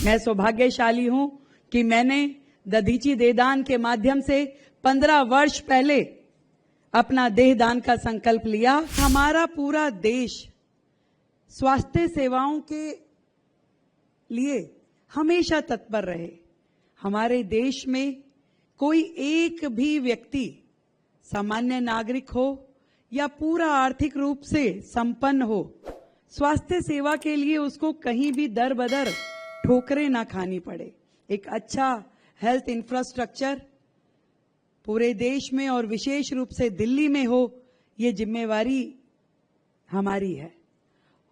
मैं सौभाग्यशाली हूं कि मैंने दधीची देहदान के माध्यम से 15 वर्ष पहले अपना देहदान का संकल्प लिया। हमारा पूरा देश स्वास्थ्य सेवाओं के लिए हमेशा तत्पर रहे। हमारे देश में कोई एक भी व्यक्ति, सामान्य नागरिक हो या पूरा आर्थिक रूप से संपन्न हो, स्वास्थ्य सेवा के लिए उसको कहीं भी दर बदर ठोकरें ना खानी पड़े। एक अच्छा हेल्थ इंफ्रास्ट्रक्चर पूरे देश में और विशेष रूप से दिल्ली में हो, ये जिम्मेवारी हमारी है।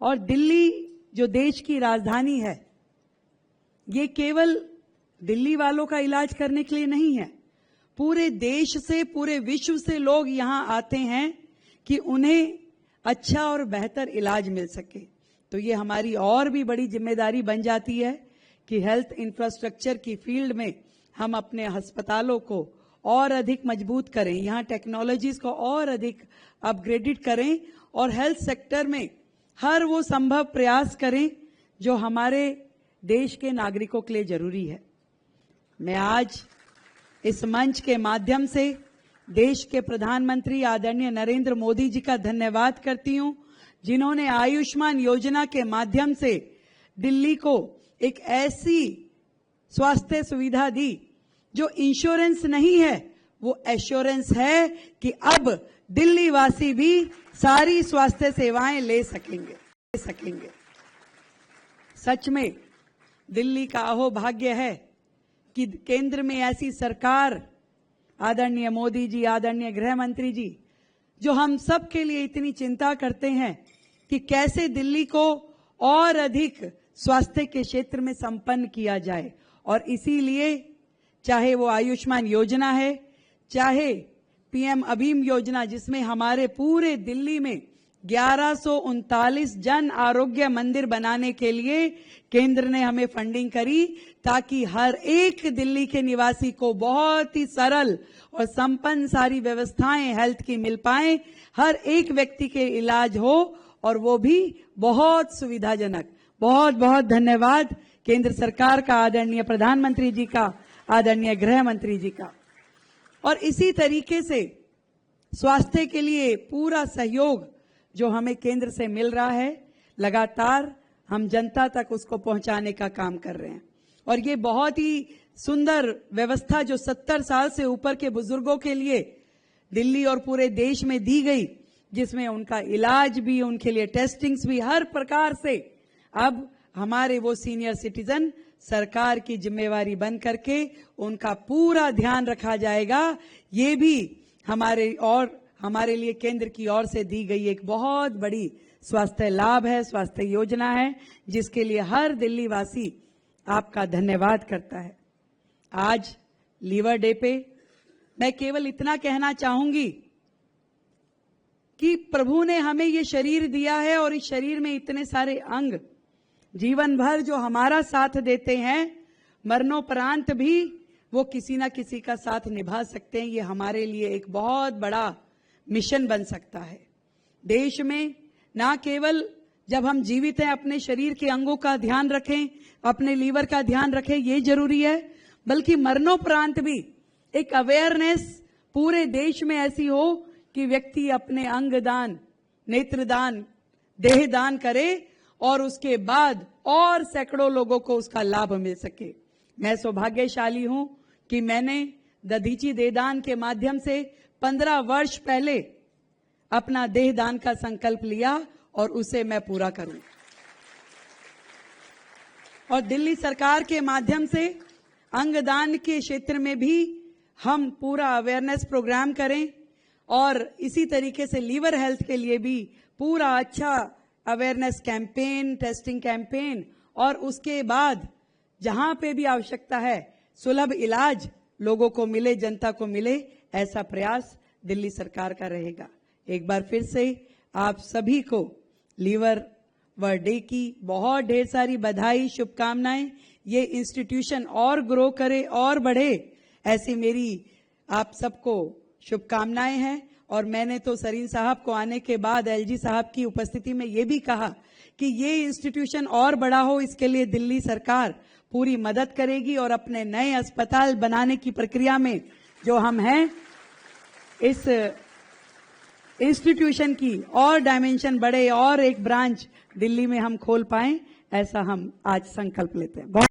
और दिल्ली जो देश की राजधानी है, ये केवल दिल्ली वालों का इलाज करने के लिए नहीं है। पूरे देश से, पूरे विश्व से लोग यहां आते हैं कि उन्हें अच्छा और बेहतर इलाज मिल सके। तो ये हमारी और भी बड़ी जिम्मेदारी बन जाती है कि हेल्थ इंफ्रास्ट्रक्चर की फील्ड में हम अपने अस्पतालों को और अधिक मजबूत करें, यहाँ टेक्नोलॉजीज को और अधिक अपग्रेडेड करें और हेल्थ सेक्टर में हर वो संभव प्रयास करें जो हमारे देश के नागरिकों के लिए जरूरी है। मैं आज इस मंच के माध्यम से देश के प्रधानमंत्री आदरणीय नरेंद्र मोदी जी का धन्यवाद करती हूं, जिन्होंने आयुष्मान योजना के माध्यम से दिल्ली को एक ऐसी स्वास्थ्य सुविधा दी जो इंश्योरेंस नहीं है, वो एश्योरेंस है कि अब दिल्ली वासी भी सारी स्वास्थ्य सेवाएं ले सकेंगे। सच में दिल्ली का अहोभाग्य है कि केंद्र में ऐसी सरकार, आदरणीय मोदी जी, आदरणीय गृह मंत्री जी, जो हम सब के लिए इतनी चिंता करते हैं कि कैसे दिल्ली को और अधिक स्वास्थ्य के क्षेत्र में संपन्न किया जाए। और इसीलिए चाहे वो आयुष्मान योजना है, चाहे पीएम अभीम योजना, जिसमें हमारे पूरे दिल्ली में 1139 जन आरोग्य मंदिर बनाने के लिए केंद्र ने हमें फंडिंग करी, ताकि हर एक दिल्ली के निवासी को बहुत ही सरल और संपन्न सारी व्यवस्थाएं हेल्थ की मिल पाएं, हर एक व्यक्ति के इलाज हो और वो भी बहुत सुविधाजनक। बहुत बहुत धन्यवाद केंद्र सरकार का, आदरणीय प्रधानमंत्री जी का, आदरणीय गृह मंत्री जी का। और इसी तरीके से स्वास्थ्य के लिए पूरा सहयोग जो हमें केंद्र से मिल रहा है, लगातार हम जनता तक उसको पहुंचाने का काम कर रहे हैं। और ये बहुत ही सुंदर व्यवस्था जो 70 साल से ऊपर के बुजुर्गों के लिए दिल्ली और पूरे देश में दी गई, जिसमें उनका इलाज भी, उनके लिए टेस्टिंग्स भी, हर प्रकार से अब हमारे वो सीनियर सिटीजन सरकार की जिम्मेवारी बन करके उनका पूरा ध्यान रखा जाएगा। ये भी हमारे लिए केंद्र की ओर से दी गई एक बहुत बड़ी स्वास्थ्य लाभ है, स्वास्थ्य योजना है, जिसके लिए हर दिल्ली वासी आपका धन्यवाद करता है। आज लीवर डे पे मैं केवल इतना कहना चाहूंगी कि प्रभु ने हमें ये शरीर दिया है और इस शरीर में इतने सारे अंग जीवन भर जो हमारा साथ देते हैं, मरणोपरांत भी वो किसी ना किसी का साथ निभा सकते हैं। ये हमारे लिए एक बहुत बड़ा मिशन बन सकता है। देश में ना केवल जब हम जीवित हैं अपने शरीर के अंगों का ध्यान रखें, अपने लीवर का ध्यान रखें, ये जरूरी है, बल्कि मरणोपरांत भी एक अवेयरनेस पूरे देश में ऐसी हो कि व्यक्ति अपने अंग दान, नेत्रदान, देहदान करे और उसके बाद और सैकड़ों लोगों को उसका लाभ मिल सके। मैं सौभाग्यशाली हूं कि मैंने दधीची देहदान के माध्यम से 15 वर्ष पहले अपना देहदान का संकल्प लिया और उसे मैं पूरा करूं। और दिल्ली सरकार के माध्यम से अंगदान के क्षेत्र में भी हम पूरा अवेयरनेस प्रोग्राम करें और इसी तरीके से लीवर हेल्थ के लिए भी पूरा अच्छा अवेयरनेस कैंपेन, टेस्टिंग कैंपेन, और उसके बाद जहां पे भी आवश्यकता है सुलभ इलाज लोगों को मिले, जनता को मिले, ऐसा प्रयास दिल्ली सरकार का रहेगा। एक बार फिर से आप सभी को लीवर डे की बहुत ढेर सारी बधाई, शुभकामनाएं। ये इंस्टीट्यूशन और ग्रो करे और बढ़े, ऐसी मेरी आप सबको शुभकामनाएं हैं। और मैंने तो सरीन साहब को आने के बाद एलजी साहब की उपस्थिति में ये भी कहा कि ये इंस्टीट्यूशन और बड़ा हो, इसके लिए दिल्ली सरकार पूरी मदद करेगी और अपने नए अस्पताल बनाने की प्रक्रिया में जो हम हैं, इस इंस्टीट्यूशन की और डायमेंशन बढ़े और एक ब्रांच दिल्ली में हम खोल पाएं, ऐसा हम आज संकल्प लेते हैं। बहुत